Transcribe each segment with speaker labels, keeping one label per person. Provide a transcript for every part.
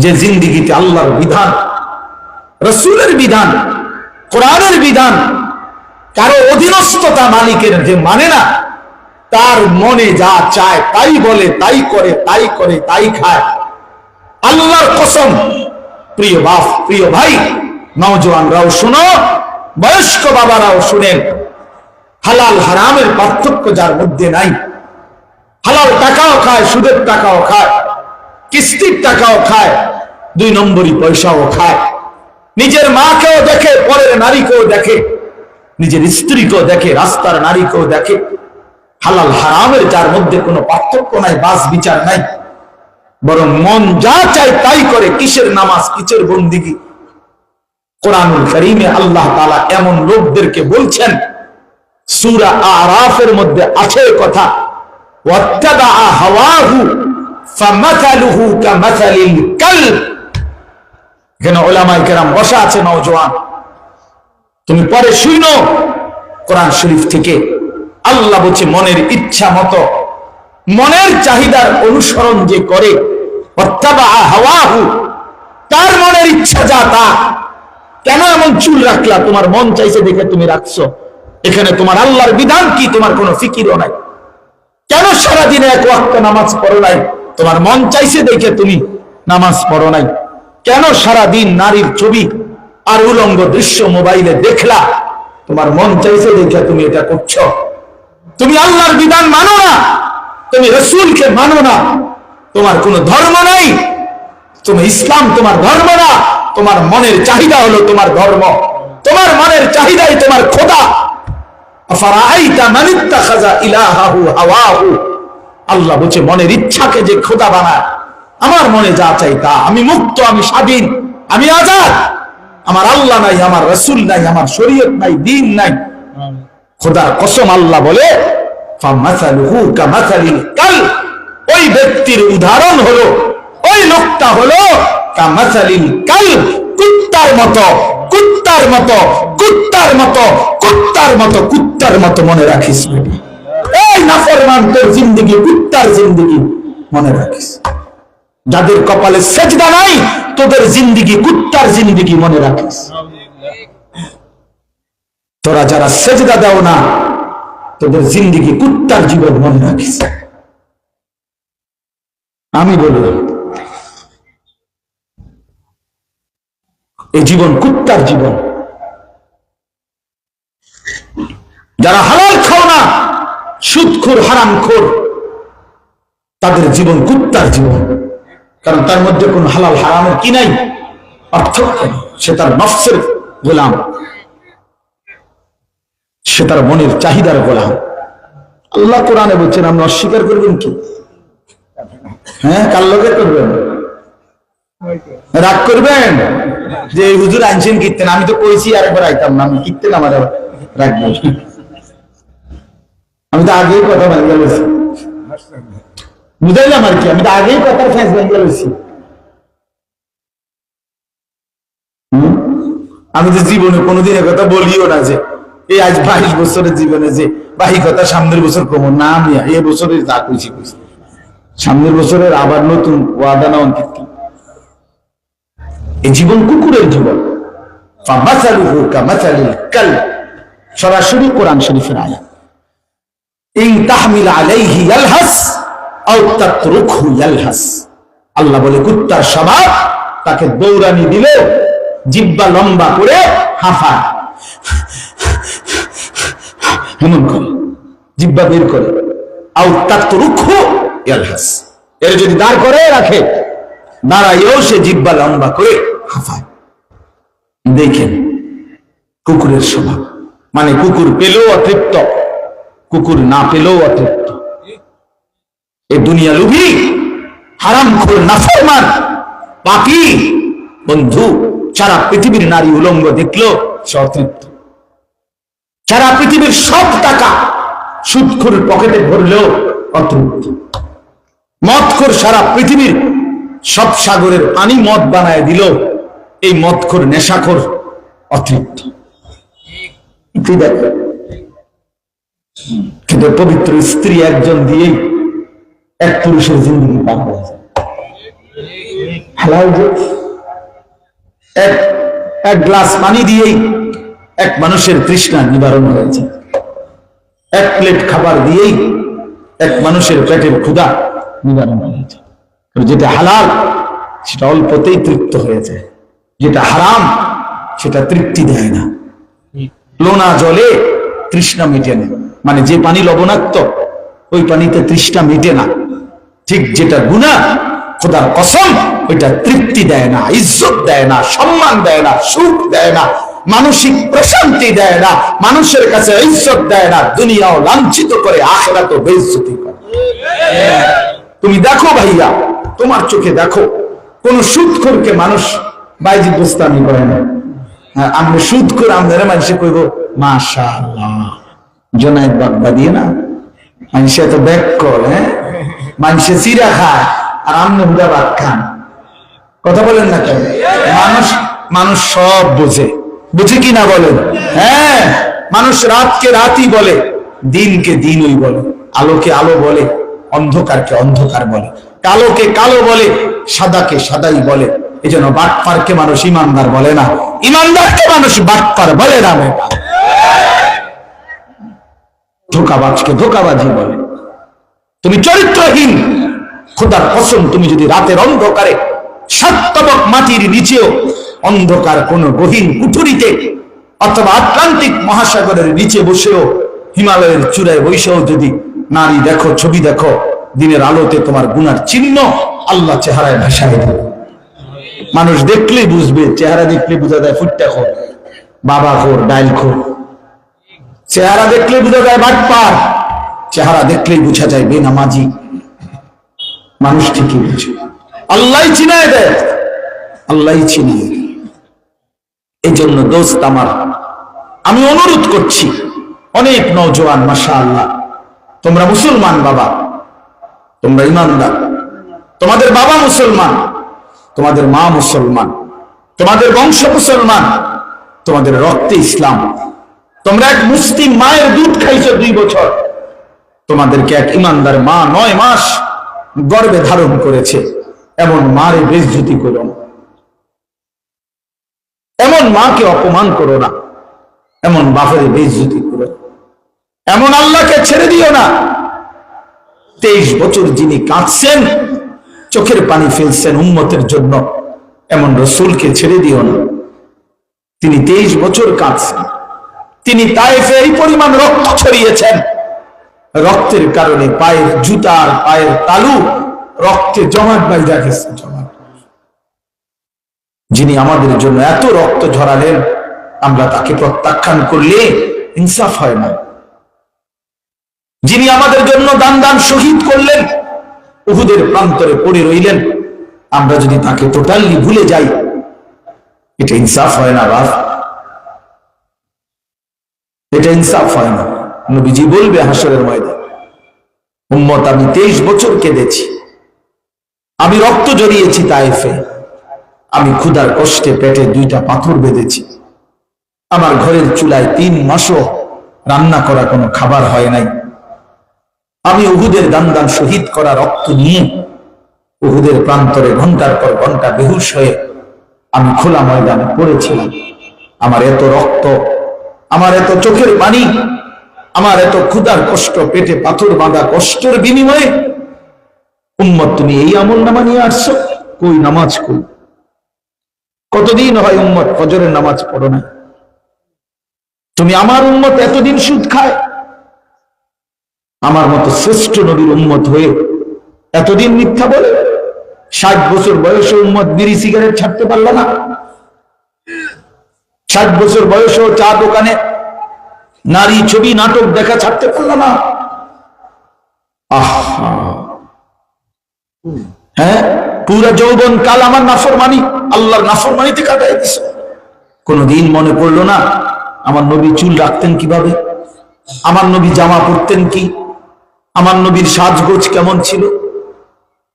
Speaker 1: যে জিন্দিগিতে আল্লাহর বিধান, রাসূলের বিধান, কোরআনের বিধান, কারো অধীনস্থতা মালিকের যে মানে না, তার মনে যা চায় তাই বলে, তাই করে, তাই করে, তাই খায়। আল্লাহর কসম, প্রিয় বাপ, প্রিয় ভাই, নওজোয়ানরাও শুনো, বয়স্ক বাবারাও শুনেন, হালাল হারামের পার্থক্য যার মধ্যে নাই, হালাল টাকাও খায়, সুদের টাকাও খায়, কিস্তির টাকাও খায়, 2 নম্বরই পয়সাও খায়, নিজের মাকেও দেখে, পরের নারীকেও দেখে, নিজের স্ত্রীকেও দেখে, রাস্তার নারীকেও দেখে। হালাল হারামের যার মধ্যে কোনো পার্থক্য নাই, বাস বিচার নাই, বরং মন যা চায় তাই করে। কিসের নামাজ, কিসের বন্দিগি? কোরআনুল কারীমে আল্লাহ তাআলা এমন লোকদেরকে বলছেন, সূরা আরাফের মধ্যে আছে কথা, ওয়াত্তাবা হাওয়াহু ফামাথালুহু কামাথালিল কালব। এখানে উলামায়ে কেরাম বসা আছে, নওজোয়ান তুমি পরে শুনো কোরআন শরীফ থেকে। আল্লাহ বলছে মনের ইচ্ছা মতো, মনের চাহিদার অনুসরণ যে করে, ওয়াত্তাবা হাওয়াহু, তার মনের ইচ্ছা যা তা। কেন এমন চুল রাখলা? তোমার মন চাইছে দেখে তুমি রাখছো। এখানে তোমার আল্লাহর বিধান কি, তোমার কোনো ফিকিরও নাই। কেন সারাদিনে 1 ওয়াক্ত নামাজ পড়ো নাই? তোমার মন চাইছে দেখে তুমি নামাজ পড়ো নাই। কেন সারাদিন নারীর ছবি আর উলঙ্গ দৃশ্য মোবাইলে দেখলা? তোমার মন চাইছে দেখে তুমি এটা করছো। তুমি আল্লাহর বিধান মানো না, তুমি রাসূলকে মানো না, তোমার কোনো ধর্ম নাই, তুমি ইসলাম তোমার ধর্ম না, তোমার মনের চাহিদা হলো তোমার ধর্ম, তোমার মনের চাহিদাই তোমার খোদা। আফারাআইতা মান ইত্তাখাযা ইলাহাহু হাওয়াহু, আল্লাহ বলছে মনের ইচ্ছাকে যে খোদা বানায়। আমার মনে যা চাই তা, আমি মুক্ত, আমি স্বাধীন, আমি আজাদ। আমার আল্লাহ নাই, আমার রাসূল নাই, আমার শরীয়ত নাই, দ্বীন নাই। খোদার কসম আল্লাহ বলে, ফামাসালুহু কামাসালিল কালব, ওই ব্যক্তির উদাহরণ হলো, ওই লোকটা হলো কামাসালিল কালব, কুত্তার মতো, কুত্তার মতো, কুত্তার মতো, কুত্তার মতো, কুত্তার মতো। মনে রাখিস এই নাফরমান, তোর জিন্দেগি কুত্তার জিন্দেগি, মনে রাখিস। যাদের কপালে সেজদা নাই, তোদের জিন্দেগি কুত্তার জিন্দেগি, মনে রাখিস। তোরা যারা সেজদা দাও না, তোদের জিন্দেগি কুত্তার জীবন, মনে রাখিস। আমি বলি এই জীবন কুত্তার জীবন। যারা হালাল খাও না, সুদখোর, হারামখোর, তাদের জীবন কুত্তার জীবন। কারণ তার মধ্যে কোন হালাল হারামের কি নাই, পার্থক্য। সে তার নফসের গোলাম, সে তার মনের চাহিদার গোলাম। আল্লাহ কোরআনে বলছেন, আপনি অস্বীকার করবেন কি? হ্যাঁ, কার লগে করবেন? রাগ করবেন যে হুজুর আনছেন কীর্তেন, আমি তো কইছি আরেকবার আইতাম না, আমি কীর্তেন আমার রাখবেন। আমি তো আগেই কথা ভাঙিয়ে বলছি, বুঝাইলাম আর কি, আমি তো আগেই কথার ফ্যাঁস ভাঙিয়ে বলছি। আমি তো জীবনে কোনোদিন কথা বলিও না যে এই আজ 22 বছরের জীবনে যে বাহি কথা সামনের বছর কমন না। আমি এই বছরে যা কইছি কইছি, সামনের বছরের আবার নতুন ওয়াদা না অঙ্কিত। এই জীবন কুকুরের জীবন। ফামাসালুহু কামাসালিল কালব, সরাসরি কোরআন শরীফের আয়াত। ইন তাহমিল আলাইহি ইয়ালহাস আও তাতরুকহু ইয়ালহাস, আল্লাহ বলে কুত্তার স্বভাব, তাকে দৌড়ানি দিলে জিহ্বা লম্বা করে হাঁফায়, এমন করে জিহ্বা বের করে। আও তাতরুকহু ইয়ালহাস, এর যদি দাঁড় করে রাখে, দাঁড়াইও সে জিহ্বা লম্বা করে হাঁফায়। দেখেন কুকুরের স্বভাব, মানে কুকুর পেলেও অতৃপ্ত, কুকুর না পেলেও অতৃপ্ত। এই দুনিয়া লুভি, হারামখোর, নাফরমান, পাপী বন্ধু সারা পৃথিবীর নারী উলঙ্গ দেখলো সে অতৃপ্ত। সারা পৃথিবীর সব টাকা সুদখোর পকেটে ভরলেও অতৃপ্ত। মদখোর সারা পৃথিবীর সব সাগরের পানি মদ বানায় দিল, এই মদখোর, নেশাখোর অতৃপ্ত। কিন্তু পবিত্র স্ত্রী একজন দিয়েই এক পুরুষের জিন্দগি পার হয়ে যায়। হালাল যে এক গ্লাস পানি দিয়েই এক মানুষের তৃষ্ণা নিবারণ হয়েছে, এক প্লেট খাবার দিয়েই এক মানুষের পেটের ক্ষুধা নিবারণ হয়েছে। যেটা হালাল সেটা অল্পতেই তৃপ্ত হয়েছে, যেটা হারাম সেটা তৃপ্তি দেয় না। লোনা জলে তৃষ্ণা মিটে না, মানে যে পানি লবণাক্ত ওই পানিতে তৃষ্ণা মিটে না। ঠিক যেটা গুনাহ, খোদার কসম, ওইটা তৃপ্তি দেয় না, ইজ্জত দেয় না, সম্মান দেয় না, সুখ দেয় না, মানসিক প্রশান্তি দেয় না, মানুষের কাছে ইজ্জত দেয় না, দুনিয়াও লাঞ্ছিত করে, আখিরাতও বেইজ্জতি করে। তুমি দেখো ভাইয়া, তোমার চোখে দেখো, কোন সুদখোরকে মানুষ বাইজি গোস্তামি করে না। আমরা সুদখোর, আমাদের মানুষে কইব মাশাআল্লাহ জোনায়েদ বাগদাদি না, মানুষে তো ব্যাক কর, মানুষে চিরা খায় আর আমনে হুদা ভাত খান। কথা বলেন না কেন? মানুষ সব বুঝে, বুঝে কি না বলেন? হ্যাঁ, মানুষ রাতকে রাতই বলে, দিনকে দিনই বলে, আলোকে আলো বলে, অন্ধকারকে অন্ধকার বলে, কালোকে কালো বলে, সাদাকে সাদাই বলে। এই জন্য বাটপারকে মানুষ ইমানদার বলে না, ইমানদারকে মানুষ বাটপার বলে না, ধোঁকাবাজকে ধোঁকাবাজি বলে। তুমি চরিত্রহীন, খোদার কসম, তুমি যদি রাতের অন্ধকারে 7 তবক মাটির নিচেও অন্ধকার কোন গহীন কুঠুরিতে অথবা আটলান্টিক মহাসাগরের নিচে বসেও, হিমালয়ের চূড়ায় বসেও যদি নারী দেখো, ছবি দেখো, দিনের আলোতে তোমার গুনার চিহ্ন আল্লাহ চেহারায় ভাসায় দেবে। মানুষ দেখলেই বুঝবে, চেহারা দেখলে বোঝা যায় ফুটটা খোর, বাবা খোর, ডাইল খোর। চেহারা দেখলে বোঝা যায় বাটপার, চেহারা দেখলেই বোঝা যায় বেনামাজি। মানুষ ঠিকই বুঝে, আল্লাহ চিনায় দেয়, আল্লাহ চিনিয়ে। এই জন্য দোস্ত আমার, আমি অনুরোধ করছি, অনেক নওজোয়ান মাশাআল্লাহ, তোমরা মুসলমান বাবা, তোমরা ইমানদার, তোমাদের বাবা মুসলমান, তোমাদের মা মুসলমান, তোমাদের বংশ মুসলমান, তোমাদের রক্তে ইসলাম, তোমরা এক মুসলিম মায়ের দুধ খাইছো 2 বছর, তোমাদেরকে এক ইমানদার মা 9 মাস গর্ভে ধারণ করেছে। এমন মারে বেইজ্জতি করো না, এমন মাকে অপমান করো না, এমন বাপের বেইজ্জতি করো, এমন আল্লাহকে ছেড়ে দিও না। 23 বছর যিনি কাঁদছেন, চোখের পানি ফেলছেন উম্মতের জন্য, এমন রসুলকে ছেড়ে দিও না। তিনি 23 বছর কাঁদছেন, তিনি তায়েফে এই পরিমাণ রক্ত ছড়িয়েছেন, রক্তের কারণে পায়ের জুতার পায়ের তালু রক্তে জমাট বাইধা গেছে, জমাট। যিনি আমাদের জন্য এত রক্ত ঝরালেন, আমরা তাকে প্রত্যাখ্যান করলে ইনসাফ হয় না। যিনি আমাদের জন্য দান দান শহীদ করলেন, উহুদের প্রান্তরে পড়ে রইলেন, আমরা যদি তাকে টোটালি ভুলে যাই, এটা ইনসাফ হয় না বাপ, এটা ইনসাফ হয় না। নবীজি বলবে হাসরের ময়দানে, উম্মত আমি 23 বছর কেঁদেছি, আমি রক্ত জড়িয়েছি তায়েফে, আমি ক্ষুধার কষ্টে পেটে 2টা পাথর বেঁধেছি, আমার ঘরের চুলায় 3 মাসও রান্না করা কোনো খাবার হয় নাই, আমি উহুদের দান দান শহীদ করা রক্ত নিয়ে উহুদের প্রান্তরে ঘন্টার পর ঘন্টা বেহুশ হয়ে আমি খোলা ময়দানে পড়েছিলাম। আমার এত রক্ত, আমার এত চোখের পানি, আমার এত ক্ষুধার কষ্ট, পেটে পাথর বাঁধা কষ্টের বিনিময়ে উম্মত তুমি এই আমলনামা নিয়ে আসছো? কই নামাজ কই? কতদিন হয় উম্মত ফজরের নামাজ পড়ো না? তুমি আমার উম্মত এতদিন সুদ খায়, আমার মতো শ্রেষ্ঠ নবীর উম্মত হয়ে এতদিন মিথ্যা বলে, 60 বছর বয়সে উম্মত বিড়ি সিগারেট ছাড়তে পারলো না, 60 বছর বয়সেও চা দোকানে নারী ছবি নাটক দেখা ছাড়তে পারলো না। আহা, হ্যাঁ, পুরা যৌবন কাল আমার নাফরমানি, আল্লাহর নাফরমানিতে কাটাই দিছে। কোনদিন মনে পড়লো না আমার নবী চুল রাখতেন কিভাবে, আমার নবী জামা পরতেন কি, আমার নবীর সাজগোজ কেমন ছিল?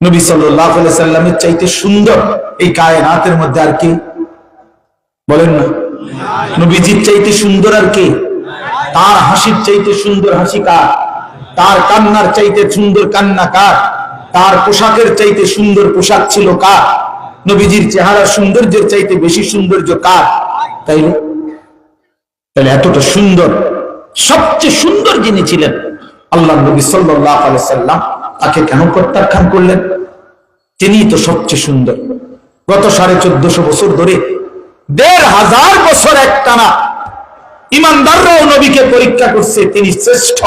Speaker 1: নবী সাল্লাল্লাহু আলাইহি সাল্লামের চাইতে সুন্দর এই কায়নাতের মধ্যে আর কে? বলেন না, নবীজির চাইতে সুন্দর আর কে? তার হাসির চাইতে সুন্দর হাসি কার? তার কান্নার চাইতে সুন্দর কান্না কার? তার পোশাকের চাইতে সুন্দর পোশাক ছিল কার? নবীজির চেহারা সৌন্দর্যের চাইতে বেশি সৌন্দর্য কার? তাইলে তাহলে এতটা সুন্দর, সবচেয়ে সুন্দর যিনি ছিলেন আল্লাহ নবী সাল্লাল্লাহু আলাইহি সাল্লাম, তাকে কেন প্রত্যাখ্যান করলেন? তিনিই তো সবচেয়ে সুন্দর। গত 1450 বছর ধরে 1500 বছর একটানা ইমানদাররাও নবীকে পরীক্ষা করছে, তিনি শ্রেষ্ঠ।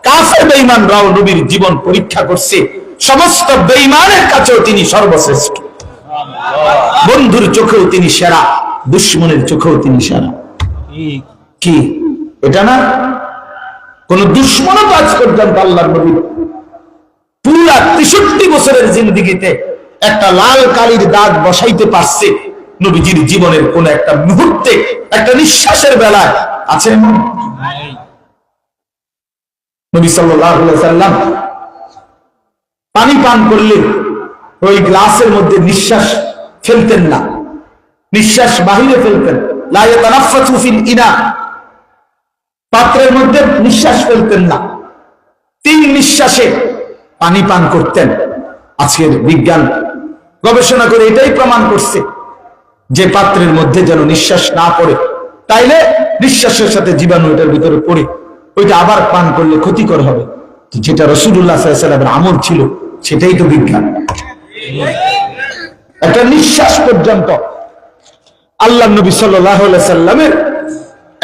Speaker 1: কাফের বেঈমানরাও নবীর জীবন পরীক্ষা করছে, সমস্ত বেঈমানের কাছেও তিনি সর্বশ্রেষ্ঠ। বন্ধুর চোখেও তিনি সেরা, দুশ্মনের চোখেও তিনি সেরা। কি এটা না? কোন দুশ্মনও তো আজ পর্যন্ত আল্লাহর নবীর পুরা 63 বছরের জিন্দেগিতে একটা লাল কালির দাগ বসাইতে পারছে নবীজির জীবনের কোন একটা মুহূর্তে, একটা নিঃশ্বাসের বেলায় আছে? নবী সাল্লাল্লাহু আলাইহি সাল্লাম পানি পান করলে ওই গ্লাসের মধ্যে নিঃশ্বাস ফেলতেন না, নিঃশ্বাস বাহিরে ফেলতেন। লা ইয়াতানাফাসু ফিল ইনা, পাত্রের মধ্যে নিঃশ্বাস ফেলতেন না, 3 নিঃশ্বাসে পানি পান করতেন। আজকের বিজ্ঞান গবেষণা করে এটাই প্রমাণ করছে যে পাত্রের মধ্যে যেন নিঃশ্বাস না পড়ে, তাইলে নিঃশ্বাসের সাথে জীবাণু এটার ভিতরে পড়ে ওইটা আবার পান করলে ক্ষতিকর হবে। যেটা রাসূলুল্লাহ সাল্লাল্লাহু আলাইহি ওয়াসাল্লামের আমল ছিল, সেটাই তো বিজ্ঞান। একটা নিঃশ্বাস পর্যন্ত আল্লাহ নবী সাল্লাল্লাহু আলাইহি সাল্লামের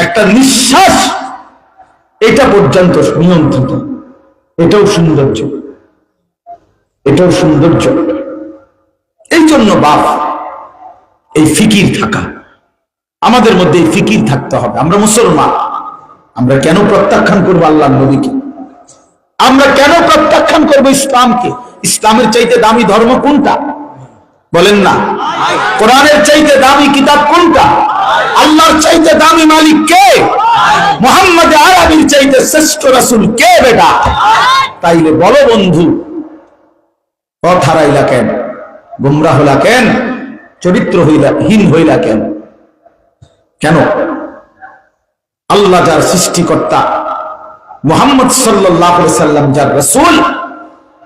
Speaker 1: একটা নিঃশ্বাস, এটা পর্যন্ত নিয়ন্ত্রিত। এটাও সৌন্দর্য, এটাও সৌন্দর্য। এই জন্য বাপ, এই ফিকির থাকা আমাদের মধ্যে, এই ফিকির থাকতে হবে। আমরা মুসলমান, আমরা কেন প্রত্যাখ্যান করবো আল্লাহর নবীকে? আমরা কেন প্রত্যাখ্যান করবো ইসলামকে? ইসলামের চাইতে দামি ধর্ম কোনটা বলেন না? কোরআনের চাইতে দামি কিতাব কোনটা? আল্লাহর চাইতে দামি মালিক কে? মুহাম্মদ আরবির চাইতে শ্রেষ্ঠ রাসূল কে বেটা? তাইলে বলো বন্ধু, পথ হারাইলা কেন? গুমরাহ হইলা কেন? চরিত্রহীন হইলা কেন? কেন? আল্লাহ যার সৃষ্টিকর্তা, মুহাম্মদ সাল্লাল্লাহু আলাইহি সাল্লাম যার রাসূল,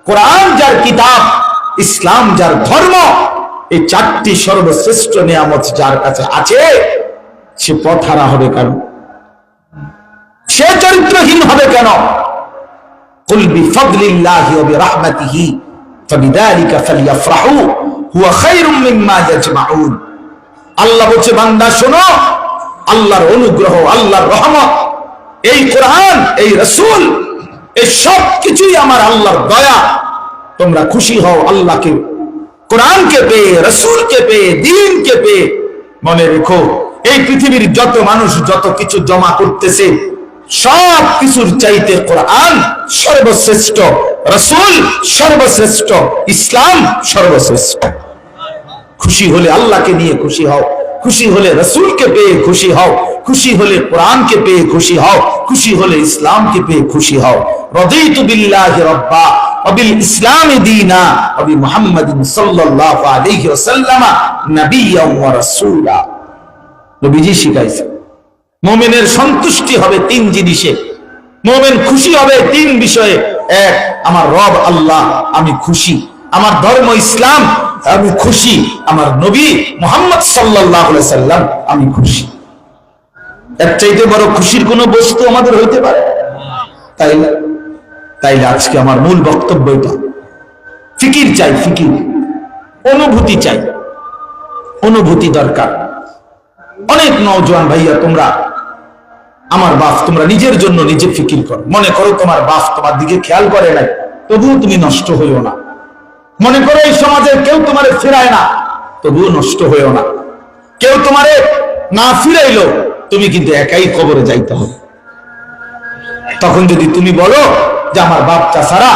Speaker 1: কোরআন যার কিতাব, ইসলাম যার ধর্ম, এই 4টি সর্বশ্রেষ্ঠ নিয়ামত যার কাছে আছে, সে পথ হারা হবে কেন? সে চরিত্রহীন হবে কেন? কুল বিফাদলিল্লাহি ওয়া বিরাহমাতিহি ফাবিযালিকা ফালইফরাহু হুয়া খায়রুম মিম্মা ইয়াজমাউন। আল্লাহ বলছে, বান্দা শোনো, আল্লাহর অনুগ্রহ, আল্লাহর রহমত, এই কোরআন, এই রাসূল, এই সব কিছুই আমার আল্লাহর দয়া। তোমরা খুশি হও আল্লাহকে, কোরআনকে পেয়ে, রাসূলকে পেয়ে, দ্বীনকে পেয়ে। মনে রেখো, এই পৃথিবীর যত মানুষ যত কিছু জমা করতেছে, সব কিছুর চাইতে কোরআন সর্বশ্রেষ্ঠ, রাসূল সর্বশ্রেষ্ঠ, ইসলাম সর্বশ্রেষ্ঠ। খুশি হলে আল্লাহকে নিয়ে খুশি হও, খুশি হলে রাসূলকে পেয়ে খুশি হও, খুশি হলে কোরআনকে পেয়ে খুশি হও, খুশি হলে ইসলামকে পেয়ে খুশি হও। রাদিতু বিল্লাহি রাব্বা ওয়া বিল ইসলামি দীনা ওয়া বি মুহাম্মাদিন সাল্লাল্লাহু আলাইহি ওয়াসাল্লাম নাবিয়্যান ওয়া রাসূলা। নবীজি শিখাইছে মুমিনের সন্তুষ্টি হবে 3 জিনিসে, মুমিন খুশি হবে 3 বিষয়ে। এক, আমার রব আল্লাহ, আমি খুশি। আমার ধর্ম ইসলাম, আমি খুশি। আমার নবী মুহাম্মদ সাল্লাল্লাহু আলাইহি সাল্লাম, আমি খুশি। এর চাইতে বড় খুশির কোন বস্তু আমাদের হইতে পারে? তাইলে আজকে আমার মূল বক্তব্য এটা, ফিকির চাই, ফিকির, অনুভূতি চাই, অনুভূতি দরকার। অনেক নওজোয়ান ভাইয়া, তোমরা আমার বাপ, তোমরা নিজের জন্য নিজে ফিকির করো। মনে করো তোমার বাপ তোমার দিকে খেয়াল করে নাই, তবুও তুমি নষ্ট হইও না। মনে করো এই সমাজের কেউ তোমারে ফিরায় না, তবুও নষ্ট হইও না। কেউ তোমারে না ফিরাইলো, তুমি কিন্তু একাই কবরে যাইতে হবে। তখন যদি তুমি বলো যে আমার বাপ চাচারা,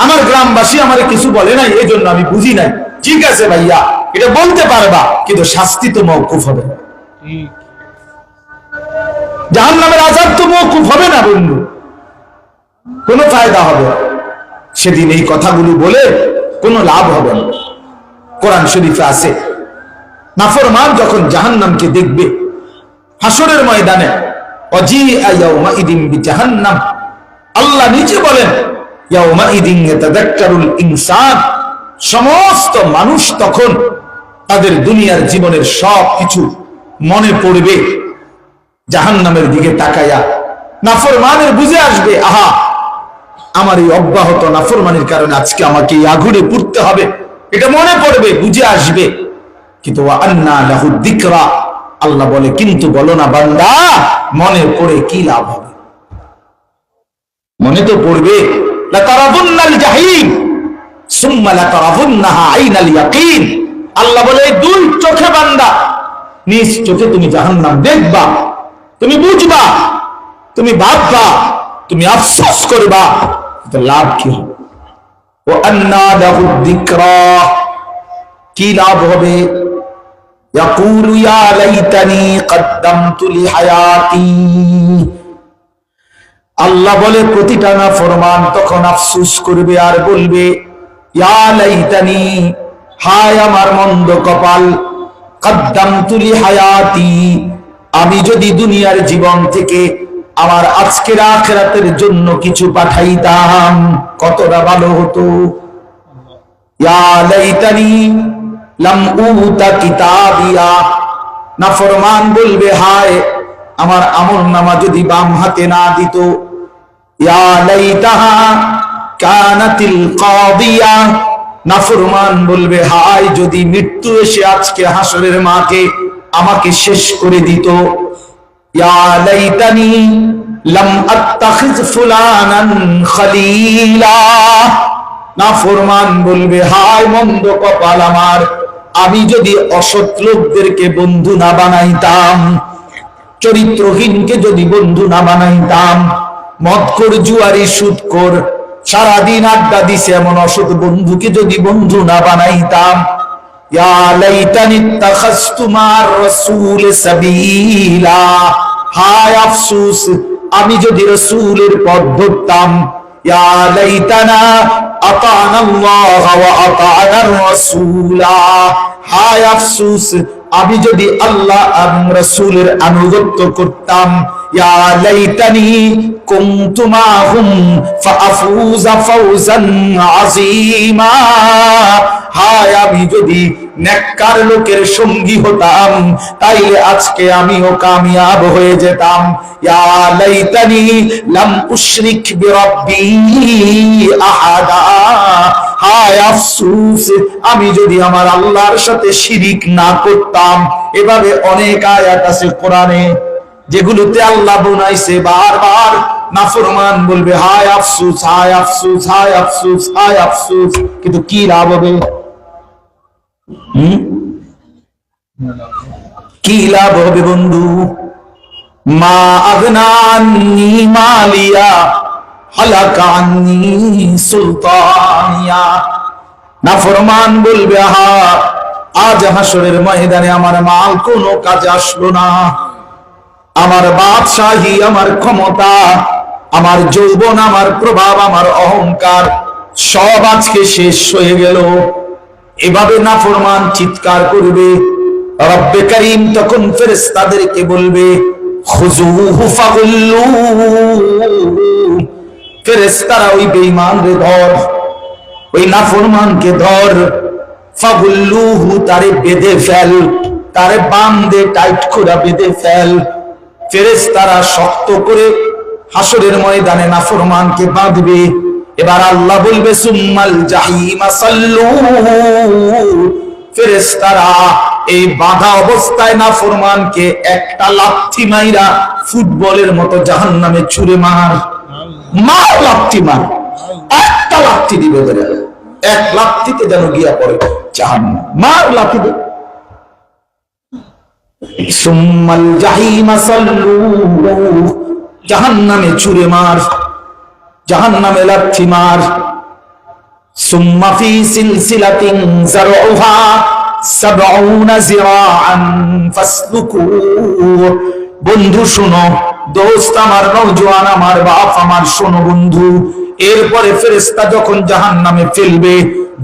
Speaker 1: আমার গ্রামবাসী আমারে কিছু বলে নাই, এই জন্য আমি বুঝি নাই, ঠিক আছে ভাইয়া, এটা বলতে পারবা, কিন্তু শাস্তি তো মওকুফ হবে। জাহান্নামের আযাব তো মওকুফ হবে না বন্ধু, কোনো ফায়দা হবে না। সেদিন এই কথাগুলো বলে কোনো লাভ হবে না। কোরআন শরীফে আছে, নাফরমান যখন জাহান্নামকে দেখবে হাসরের ময়দানে, ওয়াজিআ ইয়াউমাইদিন বিজাহান্নাম, আল্লাহ নিজে বলেন ইয়াউমাইদিন ইয়াতাযাক্কারুল ইনসান, সমস্ত মানুষ তখন তাদের দুনিয়ার জীবনের সব কিছু মনে পড়বে জাহান্নামের দিকে তাকায়া। নাফরমানের বুঝে আসবে, আহা, আমার এই অব্যাহত নাফরমানির কারণে আজকে আমাকে এই আগুনে পুড়তে হবে, এটা মনে পড়বে, বুঝে আসবে। কিন্তু আন্না লাহু যিকরা, আল্লাহ বলে কিন্তু বলো না বান্দা, মনে পড়ে কি লাভ হবে? মনে তো পড়বে, লাতারাবুন্নাল জাহিম সুম্মা লাতারাবুন্নাহা আইনাল ইয়াকিন। আল্লাহ বলে দুই চোখে বান্দা, নিজ চোখে তুমি জাহান্নাম দেখবা, তুমি বুঝবা, তুমি ভাববা, তুমি আফসোস করবা, তো লাভ কি হবে? ও আন্না লাহু যিকরা, কি লাভ হবে? ইয়াকুলু ইয়া লাইতানি কদ্দামতু লিহায়াতি। আল্লাহ বলে প্রতিটা নাফরমান তখন আফসোস করবে আর বলবে, ইয়া লাইতানি, হায় আমার মন্দ কপাল, কদ্দামতু লিহায়াতি, আমি যদি দুনিয়ার জীবন থেকে আমার আজকের আখিরাতের জন্য কিছু পাঠাইতাম কতটা ভালো হতো। ইয়া লাইতানি লাম উতা কিতাবিয়া, নাফরমান বলবে হায় আমার আমলনামা যদি বাম হাতে না দিত। ইয়া লাইতাহা কানাতিল কাদিয়া, নাফরমান বলবে হায় যদি মৃত্যু এসে আজকে হাসরের মাঠে আমাকে শেষ করে দিত। ইয়া লাইতানি লাম আত্তাখিজ ফুলানান খলিলা, নাফরমান বলবে হায় মন্দ কপাল আমার, আমি যদি অসৎ লোকদেরকে বন্ধু না বানাইতাম, চরিত্রহীনকে যদি বন্ধু না বানাইতাম, মদখোর জুয়ারি সুদখোর সারাদিন আড্ডা দিছে এমন অসৎ বন্ধুকে যদি বন্ধু না বানাইতাম। ইয়া লাইতানি ইত্তাখাযতু মা'আর রাসূল সাবিলা, হায় আফসোস আমি যদি রাসূলের পথ ধরতাম। ইয়া লাইতানা আতা'না আল্লাহ ওয়া আতা'নার রাসূলা, হায় আফসোস আমি যদি আল্লাহ এবং রাসূলের আনুগত্য করতাম। ইয়া লাইতানি কুনতু মা'হুম ফাআফুযা ফাওজান আযীমা, হায় আমি যদি নেককার লোকের সঙ্গী হতাম তাইলে আজকে আমিও কামিয়াব হয়ে যেতাম। ইয়া লাইতানি লাম উশরিক বিরাব্বি আহাদা, হায় আফসোস আমি যদি আমার আল্লাহর সাথে শিরিক না করতাম। এভাবে অনেক আয়াত আছে কোরআনে যেগুলোতে আল্লাহ বুনাইছে বারবার। নাফরমান বলবে হায় আফসোস, হায় আফসোস, হায় আফসোস, হায় আফসোস, কিন্তু কি লাভ হবে? কি লাভ হবে বন্ধু? মা আগনা আন্নি মালিয়া হালাকা আন্নি সুলতানিয়া, নাফরমান বলবে আহা আজ হাসরের ময়দানে আমার মাল কোনো কাজে আসলো না, আমার বাদশাহী, আমার ক্ষমতা, আমার যৌবন, আমার প্রভাব, আমার অহংকার সব আজকে শেষ হয়ে গেল। এভাবে নাফরমান চিৎকার করবে। রব্বে কারীম তখন ফেরেশতাদেরকে বলবে খুযুহু ফাগুল্লু, ফেরেশতারা ওই বেঈমান রে ধর, ওই নাফরমানকে ধর, ফাগুল্লুহু তারে বেঁধে ফেল, তারে বাঁধে টাইট করে বেঁধে ফেল। ফেরেশতারা শক্ত করে হাসরের ময়দানে নাফরমানকে বাঁধবে। এবার আল্লাহ বলবে সুম্মাল জাহিমা সাল্লু, ফেরেশতারা এই বাঁধা অবস্থায় নাফরমানকে একটা লাথি মাইরা ফুটবলের মতো জাহান্নামে ছুঁড়ে মার, লাথি মার, একটা লাথি দিবে, এক লাথিতে যেন গিয়া পড়ে জাহান্নাম, মার লাথি দে। সুম্মাল জাহিমা সাল্লু, জাহান্নামে ছুঁড়ে মার, জাহান্নামে লাথি মার। সুম্মা ফি সিলসিলাতিন যারউহা ৭০ যিরাআন ফাসলুকু, বন্ধু শোনো, দোস্ত আমার, নওজোয়ান আমার, বাপ আমার, শোনো বন্ধু। এরপরে ফেরেশতা যখন জাহান্নামে ফেলবে,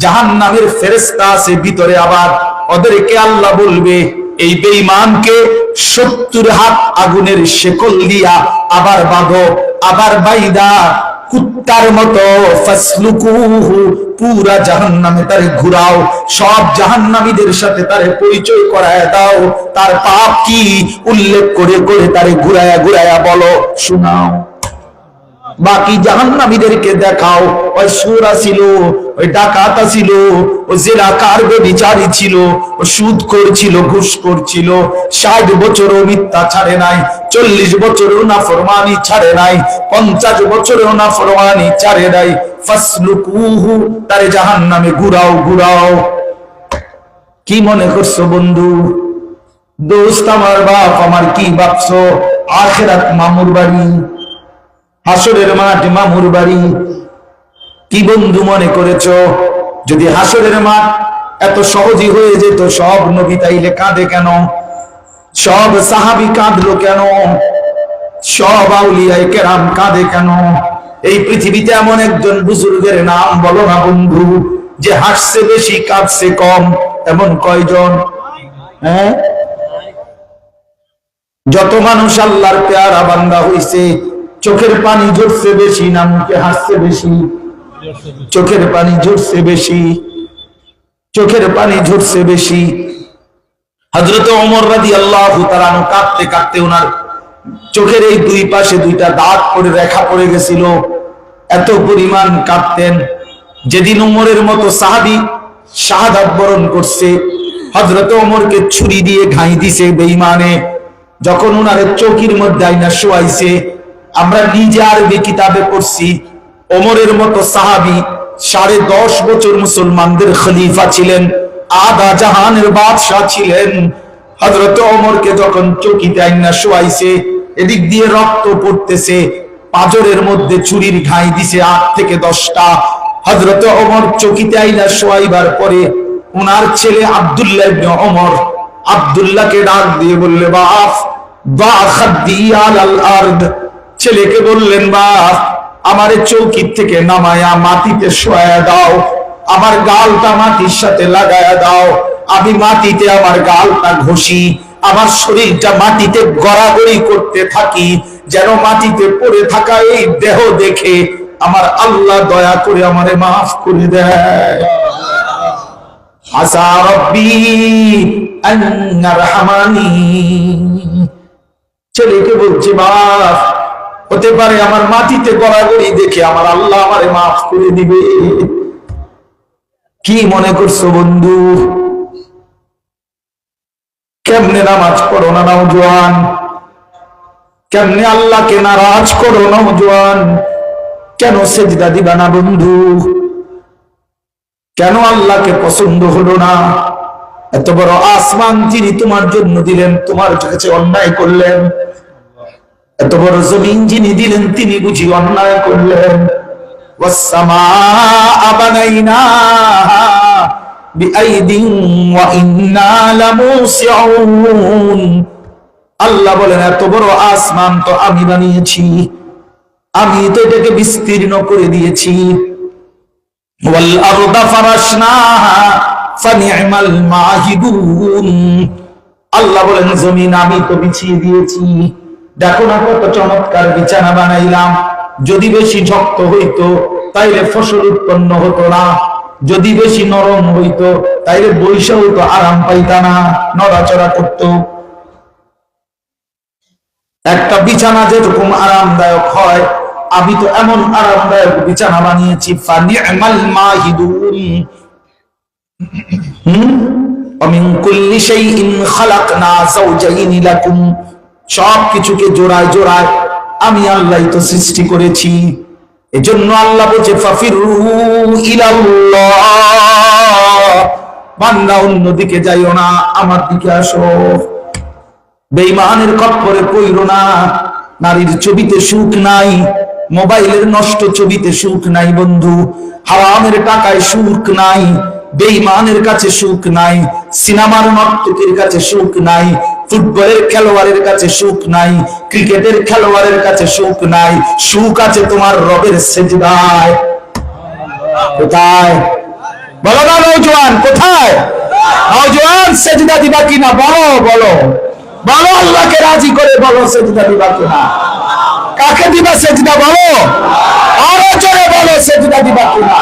Speaker 1: জাহান্নামের ফেরেশতা আছে ভিতরে, আবার ওদেরকে আল্লাহ বলবে এই বেঈমানকে ৭০ হাত আগুনের শেকল দিয়া আবার বাঁধো, আবার বাইদা কুত্তার মতো ফাসলুকুহু, পুরা জাহান্নামে তারে ঘুরাও, সব জাহান্নামীদের সাথে তারে পরিচয় করায় দাও, তার পাপ কি উল্লেখ করে করে তারে ঘুরায়া ঘুরায়া বলো, শোনাও। বাকি জাহান্নামীদেরকে দেখাও, ওই সুরা ছিল, ওই ডাকাতা ছিল, ও জেলাকার ব্যভিচারী ছিল, ও সুদখোর ছিল, ঘুষখোর ছিল, 60 বছরও মিথ্যা ছাড়ে নাই, 40 বছরও নাফরমানি ছাড়ে নাই, 50 বছরও নাফরমানি ছাড়ে নাই। ফাসলুকুহু, তারে জাহান্নামে ঘুরাও ঘুরাও। কি মনে করছো বন্ধু? দোস্ত আমার, বাপ আমার, কি ভাবছো আখিরাত মামুর বাড়ি, হাসরের মাঠ মামুর বাড়ি? কি বন্ধু মনে করেছো? যদি হাসরের মাঠ এত সহজই হয়ে যেত, সব নবী তাইলে কাঁদে কেন? সব সাহাবী কাঁদলো কেন? সব আউলিয়ায়ে কেরাম কাঁদে কেন? এই পৃথিবীতে এমন একজন বুজুর্গের নাম বলো না বন্ধু, যে হাসছে বেশি কাঁদছে কম? এমন কয়জন? হ্যাঁ, যত মানুষ আল্লাহর পেয়ারা বান্দা হইছে, চোখের পানি ঝরছে বেশি না মুখে হাসছে বেশি? চোখের পানি ঝরছে বেশি, চোখের পানি ঝরছে বেশি। হযরত ওমর রাদিয়াল্লাহু তাআলা আনহু কাঁদতে কাঁদতে ওনার চোখের এই দুই পাশে দুইটা দাগ পড়ে রেখা পড়ে গেছিল, এত পরিমাণ কাঁদতেন। যেদিন ওমরের মতো সাহাবী শাহাদাত বরণ করছে, হযরত ওমরকে ছুরি দিয়ে ঘাই দিছে বেঈমানে, যখন ওনারে চৌকির মধ্যে আইনা শোয়াইছে, আমরা নিজে আরবি কিতাবে পড়ছি, ওমরের মতো সাহাবী 10.5 বছর মুসলমানদের খলিফা ছিলেন, আধা জাহানের বাদশাহ ছিলেন। হযরত ওমরকে যখন চৌকিতে আইনা শোয়াইছে, এদিক দিয়ে রক্ত পড়তেছে, পাজরের মধ্যে ছুরির ঘাই দিছে 8 থেকে 10টা। হযরত ওমর চৌকিতে আইনা শোয়াইবার পরে ওনার ছেলে আব্দুল্লাহ ইবনে ওমর আব্দুল্লাহকে ডাক দিয়ে বললে, বাপ বা খাদ্দি আলাল আরদ, ছেলেকে বললেন, বাপ আমারে চৌকি থেকে নামায়া মাটিতে শোয়া দাও, আমার গালটা মাটির সাথে লাগায়া দাও, আমি মাটিতে আমার গালটা ঘষি, আমার শরীরটা মাটিতে গড়াগড়ি করতে থাকি, যেন মাটিতে পড়ে থাকা এই দেহ দেখে আমার আল্লাহ দয়া করে আমারে মাফ করে দেয়। আসা রব্বি আন ইয়ারহামানি। ছেলেকে বলছে, বাপ হতে পারে আমার মাটিতে গড়াগড়ি দেখে আমার আল্লাহ আমারে মাফ করে দিবে। কি মনে করছো বন্ধু? কেমনে নামাজ পড়ো না নওজোয়ান? কেমনে আল্লাহকে নারাজ করো নওজোয়ান? কেন সেজদা দিবা না বন্ধু? কেন আল্লাহকে পছন্দ হলো না? এত বড় আসমান যিনি তোমার জন্য দিলেন, তোমার কাছে অন্যায় করলেন? এত বড় জমিন যিনি দিলেন, তিনি বুঝি অন্যায় করলেন? ওয়াসসামাআ বানাইনাহা বিআইদিন ওয়া ইন্না লামুসিউন। আল্লাহ বলেন, এত বড় আসমান তো আমি বানিয়েছি, আমি তো এটাকে বিস্তীর্ণ করে দিয়েছি। ওয়াল আরদা ফারাশনাহা ফানি'মাল মাহিদুন। আল্লাহ বলেন, জমিন আমি তো বিছিয়ে দিয়েছি, দেখো না কত চমৎকার বিছানা বানাইলাম। যদি বেশি শক্ত হইতো তাইলে ফসল উৎপন্ন হতো না, যদি বেশি নরম হইতো তাইলে বৈশাও তো আরাম পাইতা না, নড়াচড়া করতো। একটা বিছানা যেরকম আরামদায়ক হয়, আমি তো এমন আরামদায়ক বিছানা বানিয়েছি। ফানি'মাল মাহিদুন। ওয়া মিন কুল্লি শাইইন খালাকনা যাওজাইন লাকুম। সব কিছুকে জোড়ায় জোড়ায় আমি আল্লাহই তো সৃষ্টি করেছি। এজন্য আল্লাহ বলছে, ফাফিরু ইলাল্লাহ, বান্দা অন্যদিকে যাইও না, আমার দিকে আসো। বেঈমানের খপ্পরে পড়ো না। নারীর ছবিতে সুখ নাই, মোবাইলের নষ্ট ছবিতে সুখ নাই বন্ধু, হারামের টাকায় সুখ নাই, বেঈমানের কাছে সুখ নাই, সিনেমার নর্তকীর কাছে সুখ নাই, ফুটবলের খেলোয়াড়ের কাছে সুখ নাই, ক্রিকেটের খেলোয়াড়ের কাছে সুখ নাই। সুখ আছে তোমার রবের সেজদায়। কোথায় বলো না নওজোয়ান? কোথায় নওজোয়ান? সেজদা দিবা কিনা বলো, বলো, বলো, আল্লাহকে রাজি করে বলো, সেজদা দিবা কিনা? কাকে দিবা সেজদা বলো, আরো জোরে বলো সেজদা দিবা কিনা।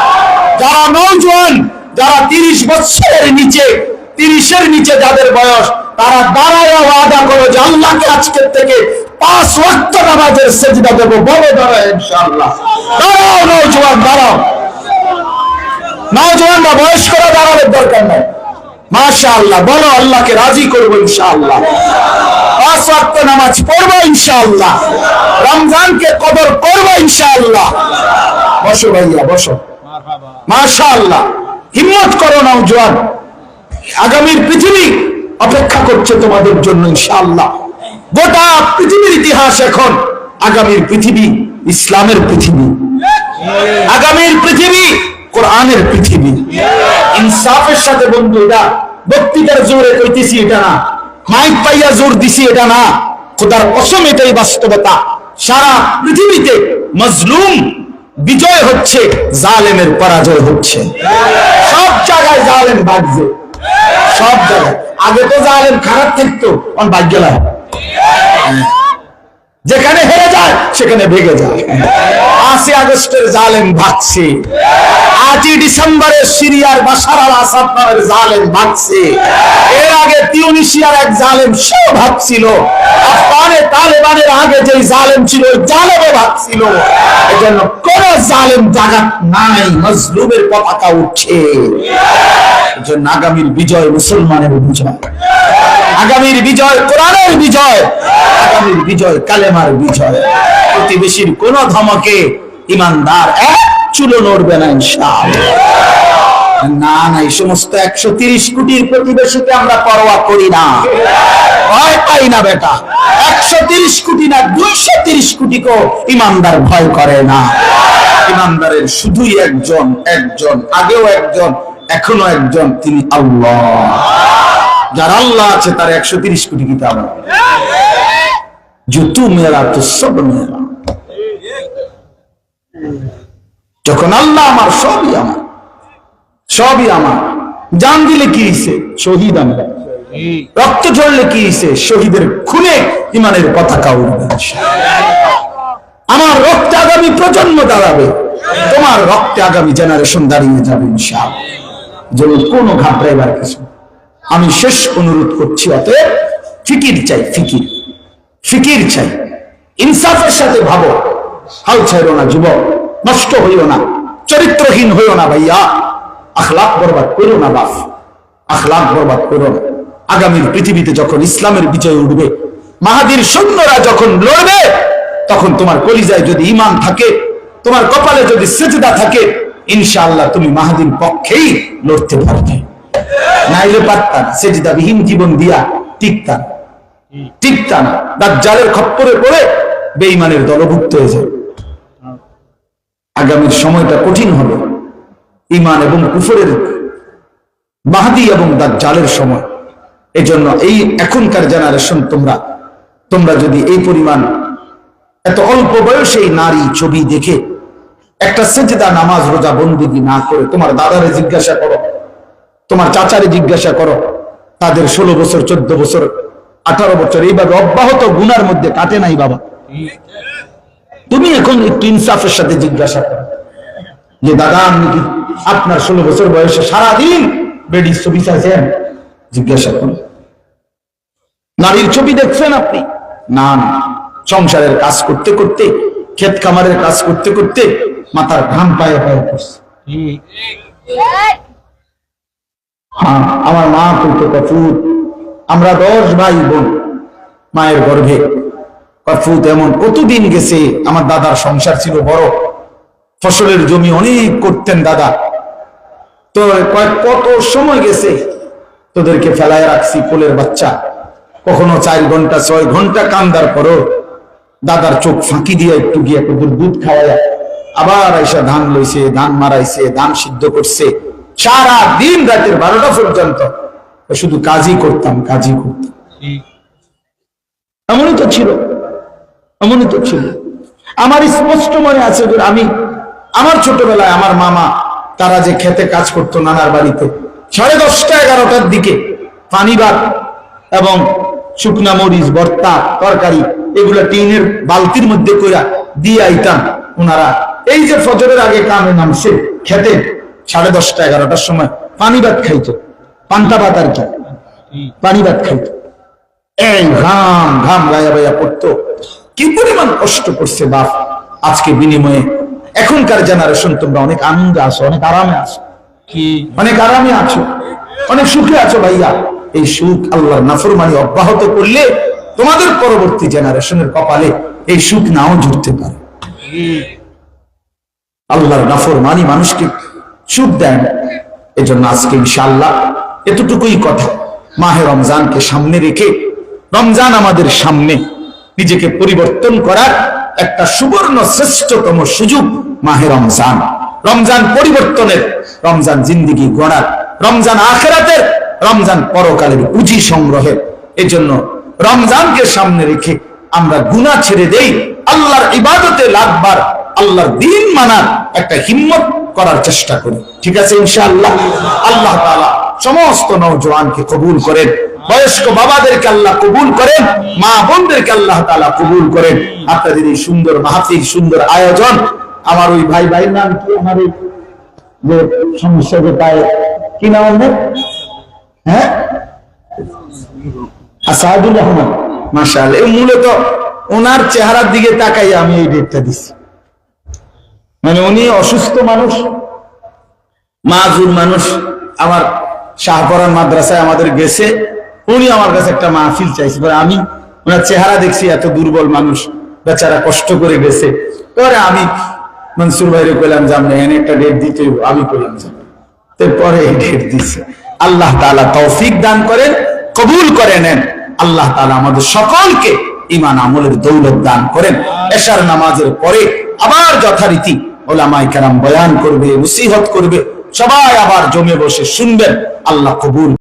Speaker 1: যারা নওজোয়ান, যারা 30 বছরের নিচে, 30-এর নিচে যাদের বয়স, তারা দাঁড়ায় ওয়াদা করো যে আল্লাহকে আজকের থেকে 5 ওয়াক্ত নামাজের সেজদা দেবো। বলো দাঁড়াও ইনশাআল্লাহ। দাঁড়াও নওজোয়ান, দাঁড়াও। নওজোয়ানরা বয়স্করা দাঁড়ানোর দরকার নাই। মাশাআল্লাহ বলো, আল্লাহকে রাজি করবো ইনশাআল্লাহ। 5 ওয়াক্ত নামাজ পড়বো ইনশাআল্লাহ। রমজানকে কদর করবো ইনশাআল্লাহ। বসো ভাইয়া, বসো। মাশাআল্লাহ, হিম্মত করো নওজোয়ান। আগামীর পৃথিবী অপেক্ষা করছে তোমাদের জন্য ইনশাআল্লাহ। গোটা পৃথিবীর ইতিহাস এখন আগামীর পৃথিবী ইসলামের পৃথিবী, আগামীর পৃথিবী কোরআনের পৃথিবী। ইনসাফের সাথে বন্ধু, এটা বক্তৃতার জোরে কইতেছি এটা না, মাইক পাইয়া জোর দিছি এটা না, খোদার কসম এটাই বাস্তবতা। সারা পৃথিবীতে মজলুম বিজয় হচ্ছে, জালেমের পরাজয় হচ্ছে। সব জায়গায় জালেম ভাগছে, সব জায়গায়। আগে তো জালেম খারাপ থাকতো, অন ভাগ্য লাগে, যেখানে হেরে যায় সেখানে ভেগে যায়। 5 আগস্টের জালেম ভাগছে, 8 ডিসেম্বরের সিরিয়ার বাশার আল আসাদ নামের জালেম ভাগছে, এর আগে তিউনিসিয়ার এক জালেম সেও ভাগছিল, আফগানে তালেবানের আগে যে জালেম ছিল ওই জালেমও ভাগছিল। এজন্য কোন জালেম জাগাত নাই, মজলুমের পতাকা উঠছে। এজন্য আগামীর বিজয় মুসলমানের বিজয়, আগামীর বিজয় কোরআনের বিজয়, আগামীর বিজয় কালেমার বিজয়। প্রতিবেশীর কোন ধমকে ইমানদার এক চুলো নড়বে না ইনশাআল্লাহ। না না, এই সমস্ত 130 কোটির প্রতিবেশীকে আমরা পরোয়া করি না, ভয় পাই না বেটা। 130 কোটি না 230 কোটিকেও ইমানদার ভয় করে না। ইমানদারের শুধুই একজন, আগেও একজন, এখনো একজন, তিনি আল্লাহ। যার আল্লাহ আছে তার 130 কোটি কিতাব। जो तू मेरा तो सब मेरा। যখন আল্লাহ আমার, সবই আমার, সবই আমার। জান দিলে কি হইছে, শহীদ আমরা। রক্ত ঝরলে কি হইছে, শহীদের খুনে ইমানের পতাকা উড়বে। আমার রক্তে আগামী প্রজন্ম দাঁড়াবে, তোমার রক্তে আগামী জেনারেশন দাঁড়িয়ে যাবে ইনশাআল্লাহ। যেন কোনো ঘাবড়াইবার কিছু। আমি শেষ অনুরোধ করছি, অতএব ফিকির চাই, ফিকির, ফিকির চাই। ইনসাফের সাথে ভাবো, হাল ছাইরো না যুবক, নষ্ট হইও না, চরিত্রহীন হইও না ভাইয়া, আখলাক বরবাদ করো না বাপ, আখলাক বরবাদ করো না। আগামীর পৃথিবীতে যখন ইসলামের বিজয় উঠবে, মাহাদির সৈন্যরা যখন লড়বে, তখন তোমার কলিজায় যদি ঈমান থাকে, তোমার কপালে যদি সিজদা থাকে, ইনশাআল্লাহ তুমি মাহাদির পক্ষেই লড়তে পারবে। নাইলে পারতা না, সিজদাবিহীন জীবন দিয়া টিকতা না। দাজ্জালের খপ্পরে পড়ে বেঈমানের দলভুক্ত হয়ে যায়। আগামীর সময়টা কঠিন হবে, ঈমান এবং কুফরের, মাহদী এবং দাজ্জালের সময়। এজন্য এই এখনকার জেনারেশন, তোমরা যদি এই পরিমাণ এত অল্প বয়সে নারী ছবি দেখে একটা সিজদা নামাজ রোজা বন্দেগী না করে, তোমার দাদারে জিজ্ঞাসা করো, তোমার চাচারে জিজ্ঞাসা করো, তাদের 16 বছর 14 বছর 18 বছর এইভাবে অব্যাহত গুনার মধ্যে কাটে নাই বাবা। তুমি এখন একটু ইনসাফের সাথে জিজ্ঞাসা করো যে দাদা, আপনি কি আপনার 16 বছর বয়সে সারাদিন বেডির ছবি চাইছেন? জিজ্ঞাসা করো। নারীর ছবি দেখছেন আপনি? না না, সংসারের কাজ করতে করতে, ক্ষেত খামারের কাজ করতে করতে মাথার ঘাম পায়ে পায়ে পড়ছে। হ্যাঁ, আমার মা কইতো কফুত, আমরা 10 ভাই বোন মায়ের গর্ভে। কফুত এমন কতদিন গেছে, আমার দাদার সংসার ছিল বড়, ফসলের জমি অনেক করতেন দাদা, তো কত সময় গেছে তোদেরকে ফেলায় রাখছি কোলের বাচ্চা, কখনো 4 ঘন্টা 6 ঘন্টা কান্দার পরও দাদার চোখ ফাঁকি দিয়ে একটু গিয়ে একটু দুধ খাওয়ায়, আবার এসে ধান লইছে, ধান মারাইছে, ধান সিদ্ধ করছে, সারা দিন রাতের 12টা পর্যন্ত শুধু কাজই করতাম। এমনই তো ছিল। আমার স্পষ্ট মনে আছে যে আমার ছোটবেলায় আমার মামা, তারা যে খেতে কাজ করতো নানার বাড়িতে, 10:30 11টার দিকে পানি ভাত এবং শুকনা মরিচ ভর্তা তরকারি এগুলা টিনের বালতির মধ্যে কইরা দিয়ে আইতাম। ওনারা এই যে ফজরের আগে কামে নামছে খেতে 10:30 11টার সময় পানি ভাত খাইতো, পান্তা ভাত আর কি পানি ভাত খাইতো। এই ঘাম ঘাম গায়া বাইয়া পড়তো, কি পরিমাণ কষ্ট করছে বাপ। আজকে বিনিময়ে এখনকার জেনারেশন তোমরা অনেক আনন্দে আছো, অনেক আরামে আছো, অনেক আরামে আছো, অনেক সুখে আছো ভাইয়া। এই সুখ আল্লাহর নাফরমানি অব্যাহত করলে তোমাদের পরবর্তী জেনারেশনের কপালে এই সুখ নাও জুড়তে পারে। আল্লাহর নাফরমানি মানুষকে সুখ দেয় না। এই জন্য আজকে ইনশাআল্লাহ এতটুকুই কথা। মাহে রমজানকে সামনে রেখে, রমজান আমাদের সামনে, নিজেকে পরিবর্তন করার একটা সুবর্ণ শ্রেষ্ঠতম সুযোগ মাহে রমজান। রমজান পরিবর্তনের, রমজান জিন্দেগি গড়ার, রমজান আখিরাতের, রমজান পরকালের পুঁজি সংগ্রহের। এই জন্য রমজানকে সামনে রেখে আমরা গুনাহ ছেড়ে দেই, আল্লাহর ইবাদতে লাগবার, আল্লাহর দ্বীন মানার একটা হিম্মত করার চেষ্টা করি। ঠিক আছে ইনশাআল্লাহ। আল্লাহ তাআলা সমস্ত নওজোয়ানকে কবুল করেন, বয়স্ক বাবাদেরকে আল্লাহ কবুল করেন, মা বোনদেরকে আল্লাহ তাআলা কবুল করেন। আপনাদের এই সুন্দর মাহফিল, সুন্দর আয়োজন। আমার ওই ভাইয়ের নাম কি? আমার ওই যে সমস্যা যে পায়, কি নাম আপনার? হ্যাঁ, আসাদুর রহমান। মাশাআল্লাহ। মূলত ওনার চেহারার দিকে তাকাই আমি এই ডেটটা দিচ্ছি। মানে উনি অসুস্থ মানুষ, মাজুর মানুষ। আমার শাহপরান মাদ্রাসায় আমাদের গেছে, উনি আমার কাছে একটা মাহফিল চাইছে। আমি ওনার চেহারা দেখছি, এত দুর্বল মানুষ, বেচারা কষ্ট করে গেছে। পরে আমি মনসুর ভাইরে কইলাম যে আমরা এনে একটা ডেট দিতে, আমি কইলাম পরে এই ডেট দিচ্ছে। আল্লাহ তাআলা তৌফিক দান করেন, কবুল করে নেন। আল্লাহ তাআলা আমাদের সকলকে ঈমান আমলের দৌলত দান করেন। এশার নামাজের পরে আবার যথারীতি উলামায়ে কেরাম বয়ান করবে, নসিহত করবে, সবাই আবার জমে বসে শুনবেন। আল্লাহ কবুল